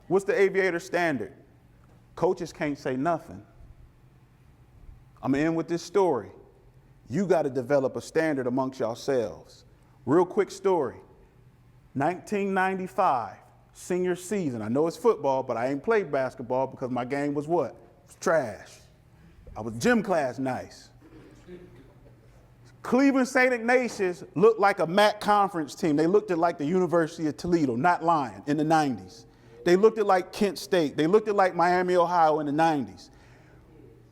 What's the aviator standard? Coaches can't say nothing. I'm going to end with this story. You got to develop a standard amongst yourselves. Real quick story. 1995, senior season. I know it's football, but I ain't played basketball because my game was what? It was trash. I was gym class nice. Cleveland St. Ignatius looked like a MAC conference team. They looked at like the University of Toledo, not lying, in the 90s. They looked at like Kent State. They looked at like Miami, Ohio in the 90s.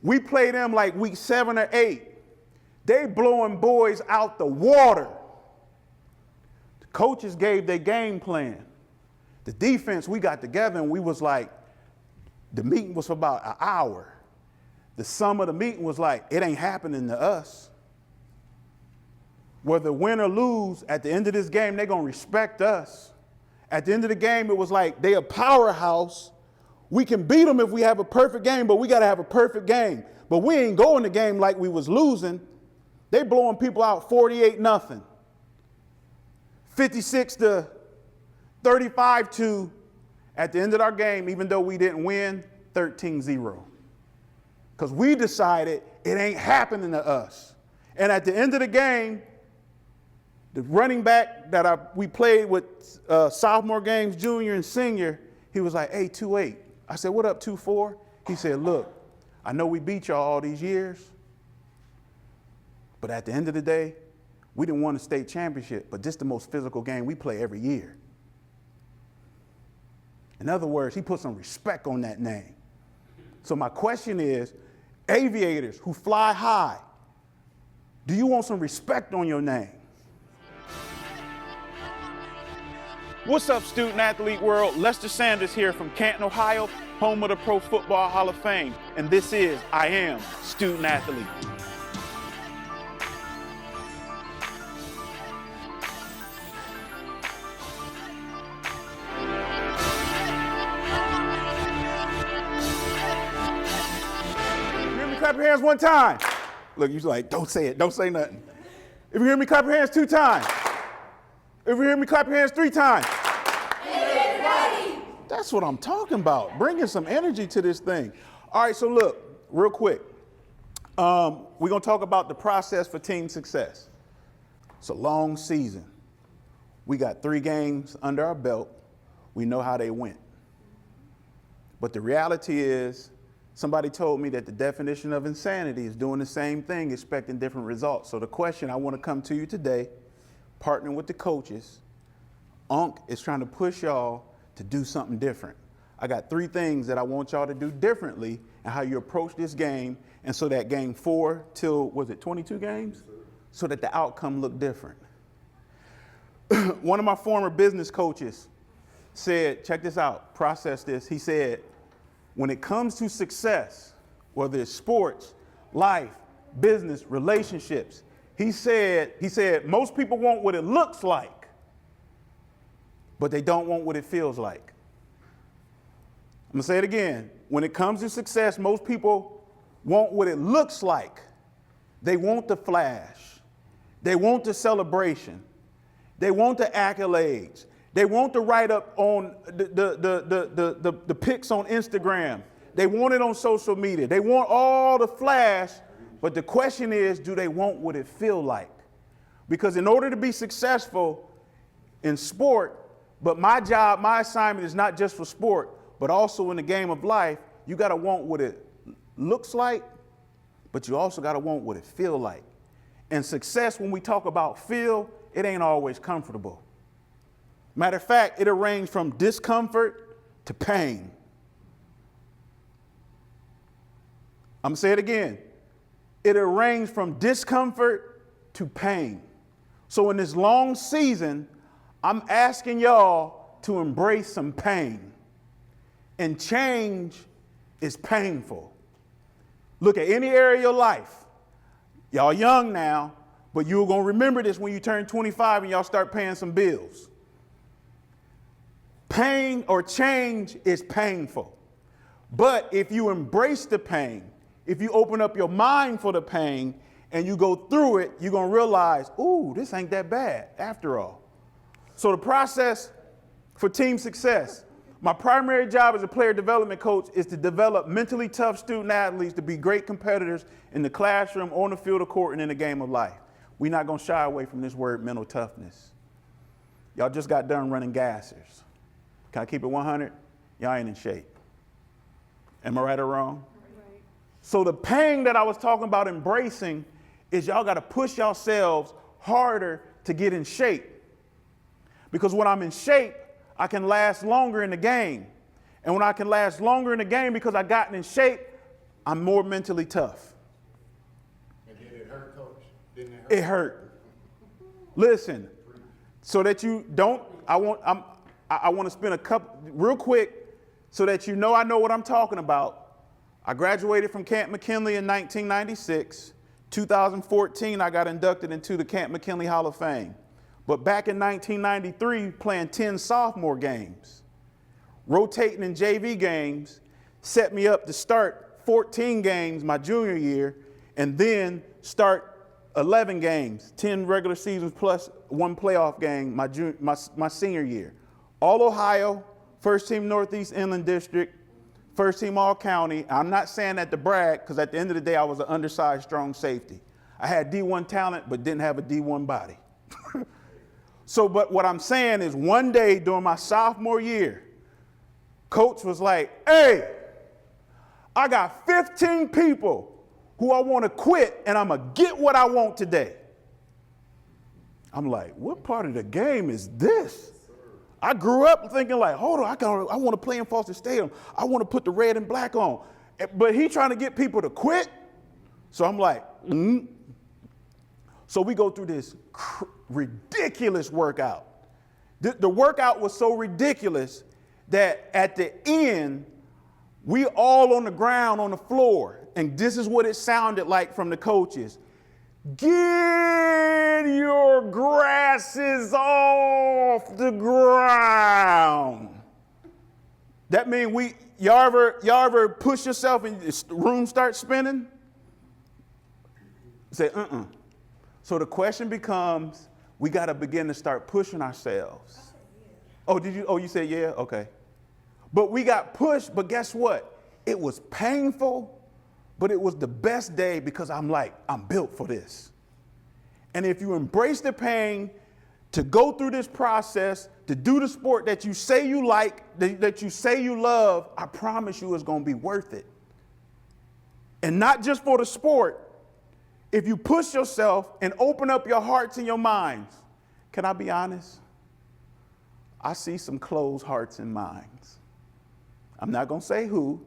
We played them like week 7 or 8. They blowing boys out the water. The coaches gave their game plan. The defense, we got together and we was like, the meeting was for about an hour. The sum of the meeting was like, it ain't happening to us. Whether win or lose, at the end of this game, they're going to respect us. At the end of the game, it was like, they a powerhouse. We can beat them if we have a perfect game, but we got to have a perfect game. But we ain't going the game like we was losing. They blowing people out 48-0. 56-35-2. At the end of our game, even though we didn't win, 13-0. Because we decided it ain't happening to us. And at the end of the game, the running back that we played with sophomore games, junior and senior, he was like, hey, 2-8. I said, what up, 2-4? He said, look, I know we beat y'all all these years, but at the end of the day, we didn't win a state championship, but this is the most physical game we play every year. In other words, he put some respect on that name. So my question is, aviators who fly high, do you want some respect on your name? What's up, student athlete world? Lester Sanders here from Canton, Ohio, home of the Pro Football Hall of Fame. And this is I Am Student Athlete. You hear me? Clap your hands one time. Look, you're like, don't say it, don't say nothing. If you hear me, clap your hands 2 times. If you hear me, clap your hands 3 times. That's what I'm talking about, bringing some energy to this thing. All right, so look, real quick. We're going to talk about the process for team success. It's a long season. We got 3 games under our belt. We know how they went. But the reality is, somebody told me that the definition of insanity is doing the same thing, expecting different results. So the question I want to come to you today, partnering with the coaches, Unc is trying to push y'all to do something different. I got 3 things that I want y'all to do differently and how you approach this game, and so that game 4 till, was it 22 games? So that the outcome look different. One of my former business coaches said, check this out, process this. He said, when it comes to success, whether it's sports, life, business, relationships, he said, most people want what it looks like, but they don't want what it feels like. I'm gonna say it again. When it comes to success, most people want what it looks like. They want the flash. They want the celebration. They want the accolades. They want the write-up on the pics on Instagram. They want it on social media. They want all the flash, but the question is, do they want what it feel like? Because in order to be successful in sport, but my job, my assignment is not just for sport, but also in the game of life, you gotta want what it looks like, but you also gotta want what it feel like. And success, when we talk about feel, it ain't always comfortable. Matter of fact, it'll range from discomfort to pain. I'm gonna say it again. It'll range from discomfort to pain. So in this long season, I'm asking y'all to embrace some pain. And change is painful. Look at any area of your life. Y'all young now, but you're gonna remember this when you turn 25 and y'all start paying some bills. Pain or change is painful. But if you embrace the pain, if you open up your mind for the pain and you go through it, you're gonna realize, ooh, this ain't that bad after all. So the process for team success, I'm My primary job as a player development coach is to develop mentally tough student athletes to be great competitors in the classroom, on the field of court, and in the game of life. We're not going to shy away from this word, mental toughness. Y'all just got done running gassers. Can I keep it 100? Y'all ain't in shape. Am I right or wrong? Right. So the pain that I was talking about embracing is y'all got to push yourselves harder to get in shape. Because when I'm in shape, I can last longer in the game. And when I can last longer in the game because I've gotten in shape, I'm more mentally tough. And did it hurt, Coach? Didn't it hurt? It hurt. Listen, so that you don't, I want to spend a couple, real quick, so that you know I know what I'm talking about. I graduated from Camp McKinley in 1996. 2014, I got inducted into the Camp McKinley Hall of Fame. But back in 1993, playing 10 sophomore games, rotating in JV games, set me up to start 14 games my junior year, and then start 11 games, 10 regular seasons plus one playoff game my senior year. All Ohio, first team Northeast Inland District, first team all county. I'm not saying that to brag, because at the end of the day, I was an undersized, strong safety. I had D1 talent, but didn't have a D1 body. So, but what I'm saying is one day during my sophomore year, coach was like, hey, I got 15 people who I want to quit, and I'm going to get what I want today. I'm like, what part of the game is this? I grew up thinking like, hold on, I want to play in Foster Stadium. I want to put the red and black on. But he trying to get people to quit. So I'm like, So we go through this ridiculous workout. The workout was so ridiculous that at the end, we all on the ground, on the floor, and this is what it sounded like from the coaches. Get your grasses off the ground. That means y'all ever push yourself and the room starts spinning? Say, So the question becomes, we got to begin to start pushing ourselves. Oh, did you? Oh, you said yeah? Okay. But we got pushed, but guess what? It was painful, but it was the best day because I'm built for this. And if you embrace the pain to go through this process, to do the sport that you say you like, that you say you love, I promise you it's going to be worth it. And not just for the sport. If you push yourself and open up your hearts and your minds, can I be honest? I see some closed hearts and minds. I'm not going to say who,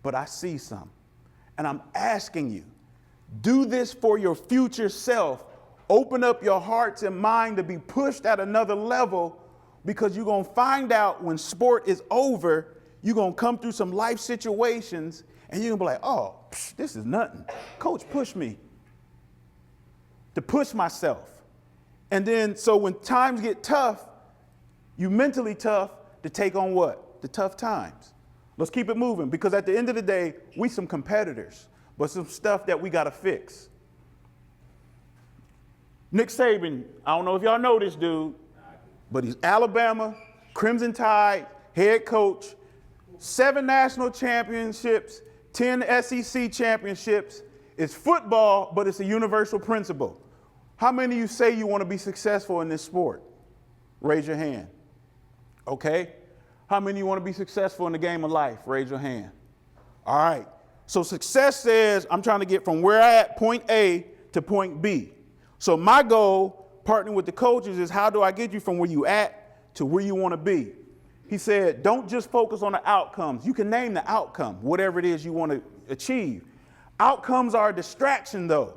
but I see some. And I'm asking you, do this for your future self. Open up your hearts and mind to be pushed at another level, because you're going to find out when sport is over, you're going to come through some life situations and you're going to be like, oh, this is nothing. Coach pushed me to push myself. And then, so when times get tough, you mentally tough to take on what? The tough times. Let's keep it moving, because at the end of the day, we some competitors, but some stuff that we got to fix. Nick Saban, I don't know if y'all know this dude, but he's Alabama, Crimson Tide, head coach, 7 national championships, 10 SEC championships. It's football, but it's a universal principle. How many of you say you want to be successful in this sport? Raise your hand. Okay. How many of you want to be successful in the game of life? Raise your hand. All right. So success says I'm trying to get from where I at point A to point B. So my goal, partnering with the coaches, is how do I get you from where you at to where you want to be? He said, don't just focus on the outcomes. You can name the outcome, whatever it is you want to achieve. Outcomes are a distraction, though.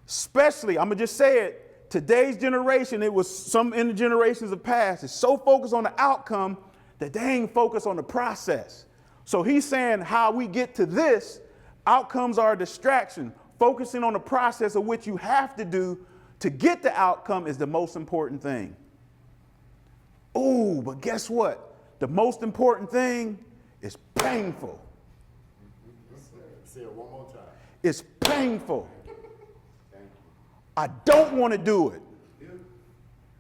Especially, I'm going to just say it, today's generation, it was some in the generations of past, is so focused on the outcome that they ain't focused on the process. So he's saying how we get to this, outcomes are a distraction. Focusing on the process of what you have to do to get the outcome is the most important thing. Oh, but guess what? The most important thing is painful. Say it one more time. It's painful. I don't want to do it.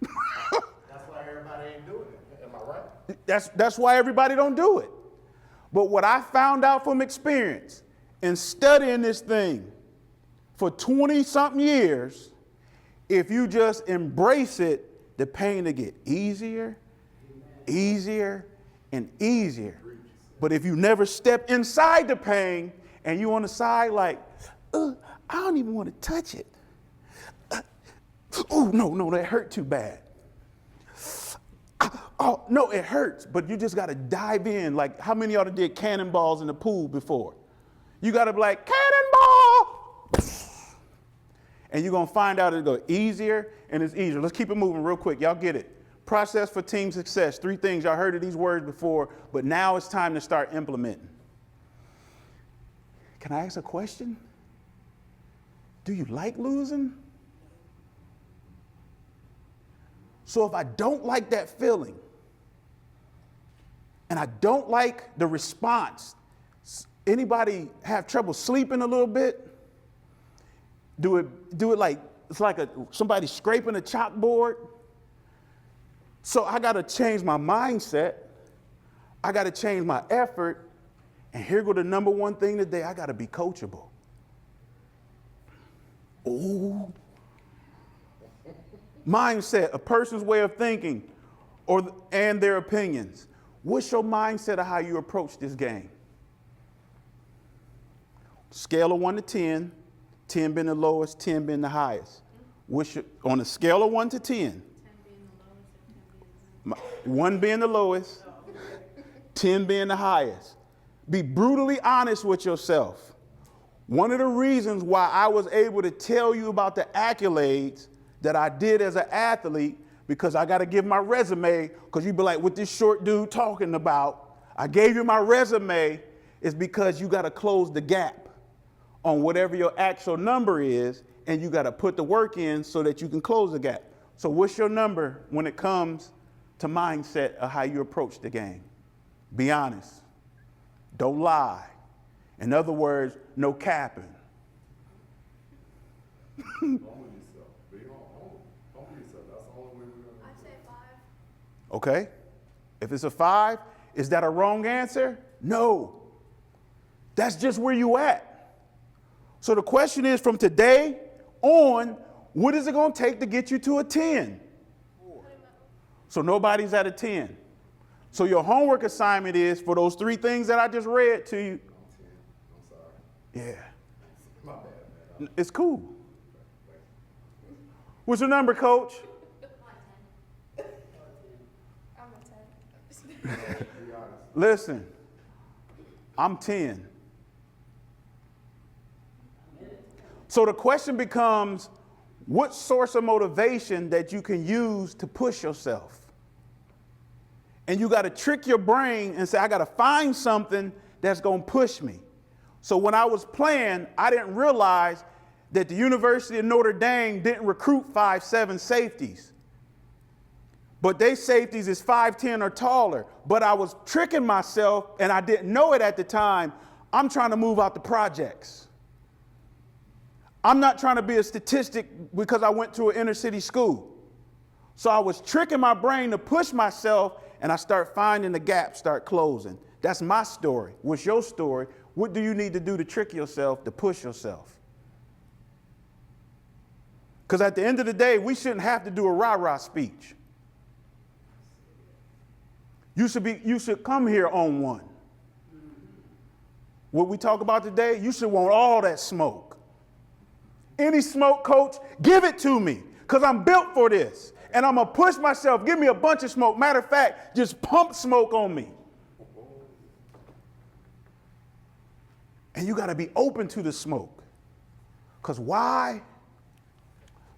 That's why everybody ain't doing it. Am I right? That's why everybody don't do it. But what I found out from experience in studying this thing for 20-something years, if you just embrace it, the pain will get easier, easier, and easier. But if you never step inside the pain and you on the side like, I don't even want to touch it. Oh, no, that hurt too bad. Oh, no, it hurts, but you just got to dive in. Like, how many of y'all did cannonballs in the pool before? You got to be like, cannonball! And you're going to find out it'll go easier and it's easier. Let's keep it moving real quick. Y'all get it. Process for team success. 3 things. Y'all heard of these words before, but now it's time to start implementing. Can I ask a question? Do you like losing? So if I don't like that feeling, and I don't like the response, anybody have trouble sleeping a little bit? Do it like it's like somebody scraping a chalkboard? So I got to change my mindset. I got to change my effort. And here go the number one thing today. I got to be coachable. Ooh. Mindset, a person's way of thinking and their opinions. What's your mindset of how you approach this game? Scale of 1 to 10, 10 being the lowest, 10 being the highest. On a scale of 1 to 10, 1 being the lowest, 10 being the highest. Be brutally honest with yourself. One of the reasons why I was able to tell you about the accolades that I did as an athlete, because I got to give my resume, because you'd be like, what this short dude talking about? I gave you my resume, is because you got to close the gap on whatever your actual number is, and you got to put the work in so that you can close the gap. So what's your number when it comes to mindset of how you approach the game? Be honest. Don't lie. In other words, no capping. Okay. If it's a 5, is that a wrong answer? No. That's just where you at. So the question is, from today on, what is it going to take to get you to a 10? So nobody's at a 10. So your homework assignment is for those 3 things that I just read to you. I'm sorry. Yeah. My bad, man. It's cool. What's your number, coach? Listen, I'm 10. So the question becomes, what source of motivation that you can use to push yourself? And you got to trick your brain and say, I got to find something that's going to push me. So when I was playing, I didn't realize that the University of Notre Dame didn't recruit 5'7" safeties. But they safeties is 5'10" or taller. But I was tricking myself, and I didn't know it at the time. I'm trying to move out the projects. I'm not trying to be a statistic because I went to an inner city school. So I was tricking my brain to push myself, and I start finding the gaps, start closing. That's my story. What's your story? What do you need to do to trick yourself, to push yourself? Because at the end of the day, we shouldn't have to do a rah-rah speech. You should come here on one. What we talk about today, you should want all that smoke. Any smoke, coach, give it to me, because I'm built for this. And I'm going to push myself. Give me a bunch of smoke. Matter of fact, just pump smoke on me. And you got to be open to the smoke. Because why?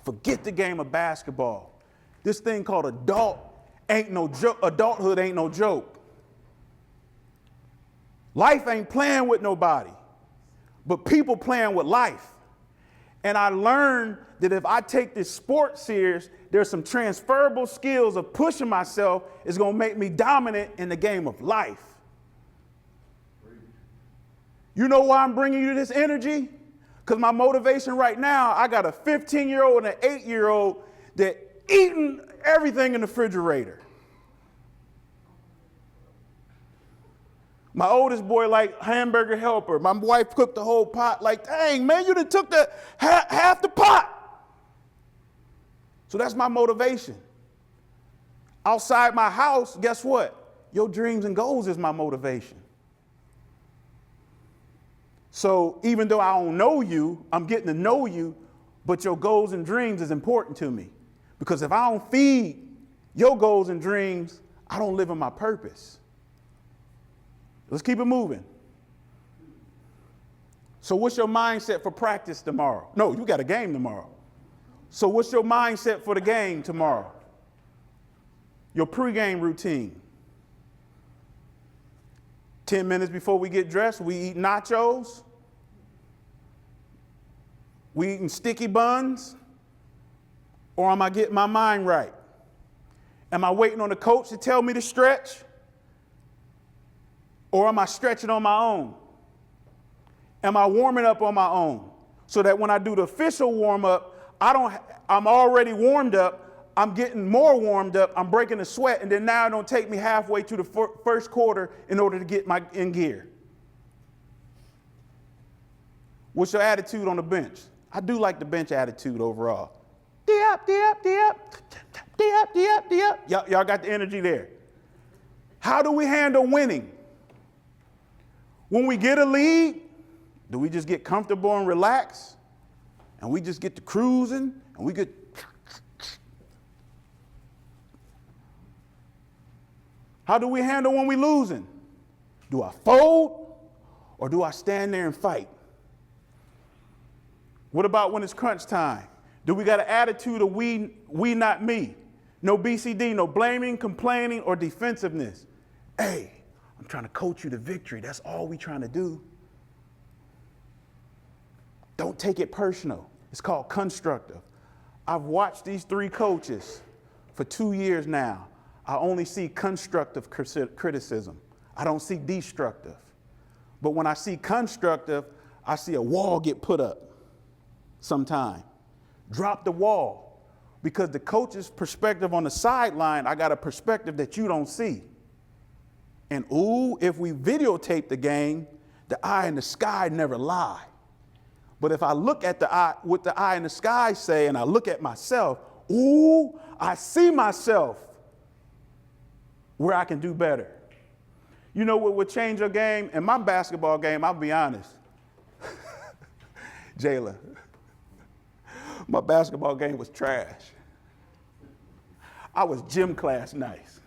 Forget the game of basketball. This thing called adulthood ain't no joke. Life ain't playing with nobody, but people playing with life. And I learned that if I take this sport serious, there's some transferable skills of pushing myself is going to make me dominant in the game of life. You know why I'm bringing you this energy? Because my motivation right now, I got a 15-year-old and an 8-year-old that eating everything in the refrigerator. My oldest boy like hamburger helper. My wife cooked the whole pot. Like, dang, man, you done took the half the pot. So that's my motivation. Outside my house, guess what? Your dreams and goals is my motivation. So even though I don't know you, I'm getting to know you, but your goals and dreams is important to me. Because if I don't feed your goals and dreams, I don't live in my purpose. Let's keep it moving. So what's your mindset for practice tomorrow? No, you got a game tomorrow. So what's your mindset for the game tomorrow? Your pregame routine. 10 minutes before we get dressed, we eat nachos. We eating sticky buns. Or am I getting my mind right? Am I waiting on the coach to tell me to stretch? Or am I stretching on my own? Am I warming up on my own? So that when I do the official warm up, I'm already warmed up. I'm getting more warmed up. I'm breaking a sweat. And then now it don't take me halfway through the first quarter in order to get in gear. What's your attitude on the bench? I do like the bench attitude overall. D-up, D-up, D-up, D-up, D-up, D-up. Y'all got the energy there. How do we handle winning? When we get a lead, do we just get comfortable and relax? And we just get to cruising and we get... How do we handle when we losing? Do I fold or do I stand there and fight? What about when it's crunch time? Do we got an attitude of we not me? No BCD, no blaming, complaining, or defensiveness. Hey, I'm trying to coach you to victory. That's all we trying to do. Don't take it personal. It's called constructive. I've watched these 3 coaches for 2 years now. I only see constructive criticism. I don't see destructive. But when I see constructive, I see a wall get put up sometime. Drop the wall. Because the coach's perspective on the sideline, I got a perspective that you don't see. And if we videotape the game, the eye in the sky never lie. But if I look at what the eye in the sky say, and I look at myself, I see myself where I can do better. You know what would change your game? In my basketball game, I'll be honest. Jayla, my basketball game was trash. I was gym class nice.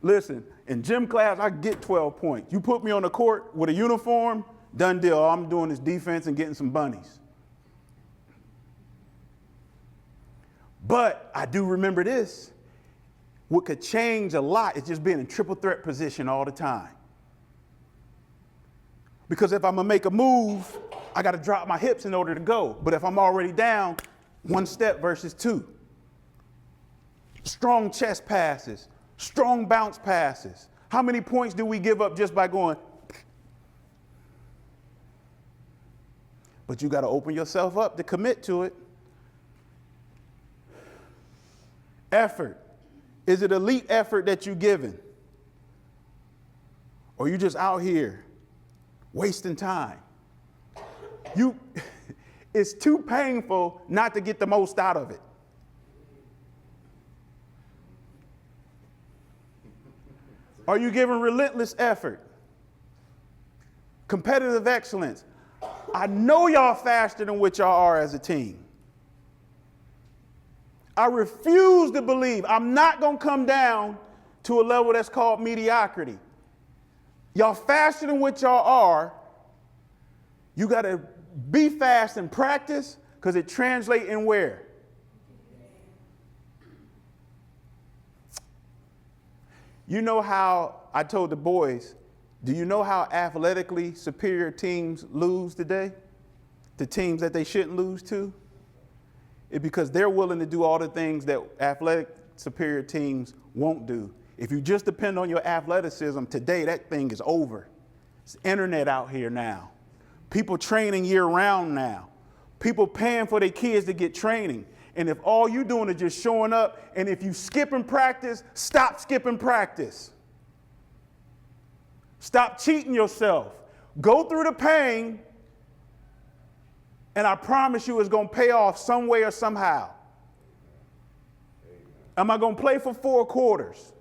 Listen, in gym class, I get 12 points. You put me on the court with a uniform, done deal. All I'm doing is defense and getting some bunnies. But I do remember this. What could change a lot is just being in triple threat position all the time. Because if I'm going to make a move, I got to drop my hips in order to go. But if I'm already down, 1 step versus 2. Strong chest passes, strong bounce passes. How many points do we give up just by going? But you got to open yourself up to commit to it. Effort. Is it elite effort that you're giving? Or you just out here wasting time? It's too painful not to get the most out of it. Are you giving relentless effort? Competitive excellence. I know y'all faster than what y'all are as a team. I refuse to believe I'm not going to come down to a level that's called mediocrity. Y'all faster than what y'all are. You got to be fast in practice because it translates in where? You know how I told the boys, do you know how athletically superior teams lose today? The teams that they shouldn't lose to? It's because they're willing to do all the things that athletic superior teams won't do. If you just depend on your athleticism, today that thing is over. It's internet out here now. People training year round now. People paying for their kids to get training. And if all you're doing is just showing up, and if you skip in practice, stop skipping practice. Stop cheating yourself. Go through the pain, and I promise you it's going to pay off some way or somehow. Am I going to play for 4 quarters?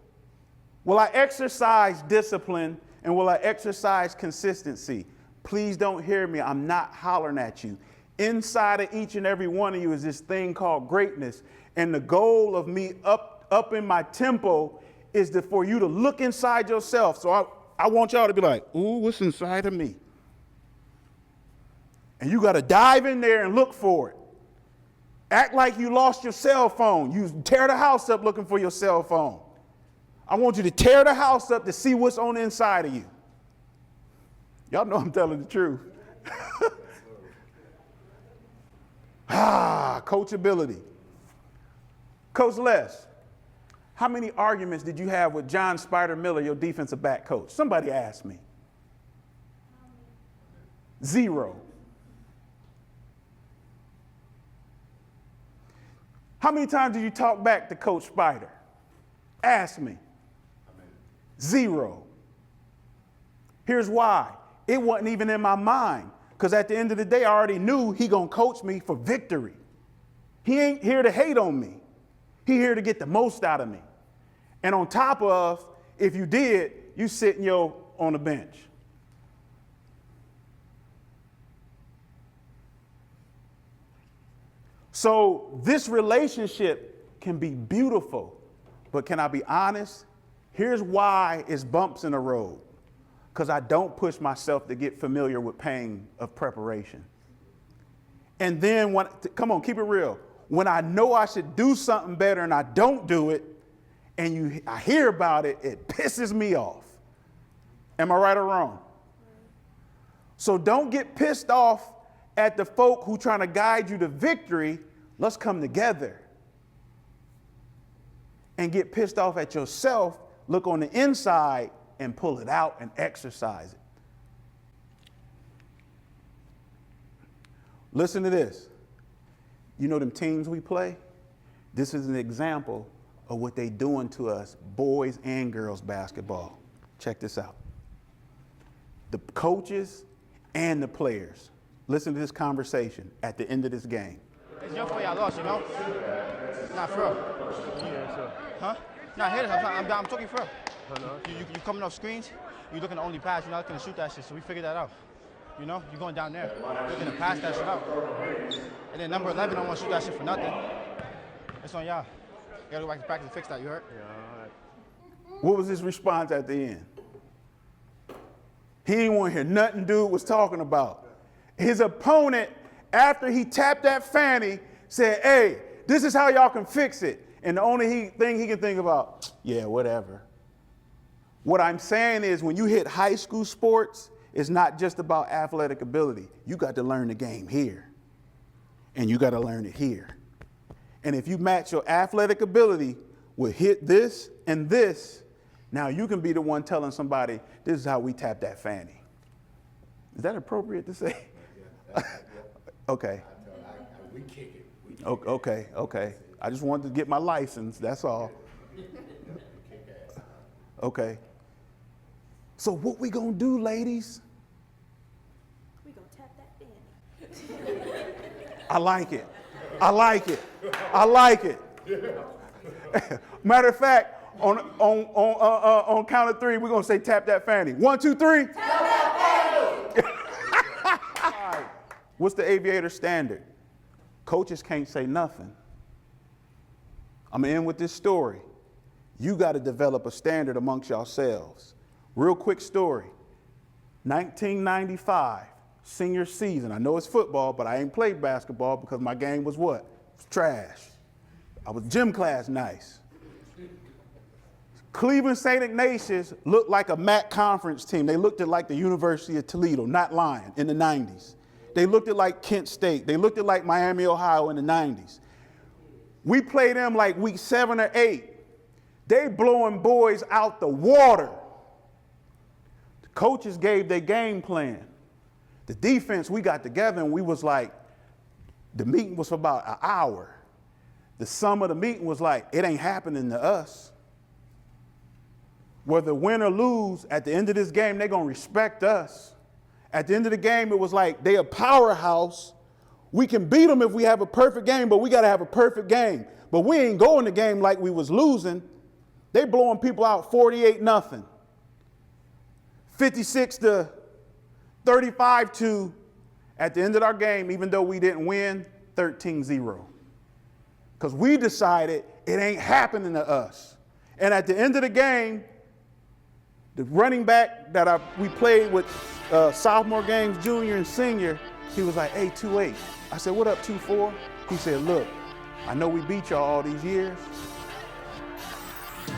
Will I exercise discipline, and will I exercise consistency? Please don't hear me. I'm not hollering at you. Inside of each and every one of you is this thing called greatness. And the goal of me up in my tempo is for you to look inside yourself. So I want y'all to be like, ooh, what's inside of me? And you got to dive in there and look for it. Act like you lost your cell phone. You tear the house up looking for your cell phone. I want you to tear the house up to see what's on the inside of you. Y'all know I'm telling the truth. Coachability. Coach Les, how many arguments did you have with John Spider Miller, your defensive back coach? Somebody asked me. 0. How many times did you talk back to Coach Spider? Ask me. 0. Here's why. It wasn't even in my mind. Because at the end of the day, I already knew he gonna coach me for victory. He ain't here to hate on me. He here to get the most out of me. And on top of, if you did, you sitting on the bench. So this relationship can be beautiful, but can I be honest? Here's why it's bumps in the road. Because I don't push myself to get familiar with pain of preparation. And then, come on, keep it real. When I know I should do something better and I don't do it, and I hear about it, it pisses me off. Am I right or wrong? So don't get pissed off at the folk who trying to guide you to victory. Let's come together. And get pissed off at yourself, look on the inside, and pull it out and exercise it. Listen to this. You know them teams we play? This is an example of what they doing to us, boys and girls basketball. Check this out. The coaches and the players. Listen to this conversation at the end of this game. It's your fault y'all lost, you know? Not for real. Yeah, sure. Huh? Nah, here it is. I'm talking for real. You coming off screens, you looking to only pass, you're not looking to shoot that shit, so we figured that out. You know, you're going down there, looking to pass that shit out. And then number 11 don't want to shoot that shit for nothing. It's on y'all. You gotta go back to practice and fix that, you heard? Yeah, all right. What was his response at the end? He didn't want to hear nothing dude was talking about. His opponent, after he tapped that fanny, said, hey, this is how y'all can fix it. And the only thing he can think about, yeah, whatever. What I'm saying is when you hit high school sports, it's not just about athletic ability. You got to learn the game here. And you got to learn it here. And if you match your athletic ability with hit this and this, now you can be the one telling somebody, this is how we tap that fanny. Is that appropriate to say? Okay. We kick it. We kick Okay. I just wanted to get my license, that's all. Okay. So what we gonna do, ladies? We gonna tap that fanny. I like it. Matter of fact, on count of 3, we're gonna say tap that fanny. 1, 2, 3. Tap that fanny. All right. What's the aviator standard? Coaches can't say nothing. I'm gonna end with this story. You got to develop a standard amongst yourselves. Real quick story. 1995, senior season. I know it's football, but I ain't played basketball because my game was what? It was trash. I was gym class nice. Cleveland St. Ignatius looked like a MAC conference team. They looked at like the University of Toledo, not lying, in the 90s. They looked at like Kent State. They looked at like Miami, Ohio in the 90s. We played them like week 7 or 8. They blowing boys out the water. The coaches gave their game plan. The defense, we got together and we was like, the meeting was for about an hour. The sum of the meeting was like, it ain't happening to us. whether win or lose, at the end of this game, they're going to respect us. At the end of the game, it was like they a powerhouse. We can beat them if we have a perfect game, but we got to have a perfect game. But we ain't going the game like we was losing. They blowing people out 48-0, 56-35-2. At the end of our game, even though we didn't win, 13-0. Because we decided it ain't happening to us. And at the end of the game, the running back that we played with sophomore games, junior and senior, he was like, hey, 2-8. I said, what up, 2-4? He said, look, I know we beat y'all all these years,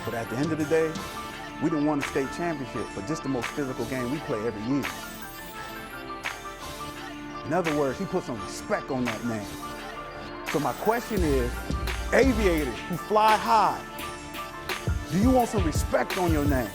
but at the end of the day, we didn't win a state championship, but this is the most physical game we play every year. In other words, he put some respect on that name. So my question is, aviators who fly high, do you want some respect on your name?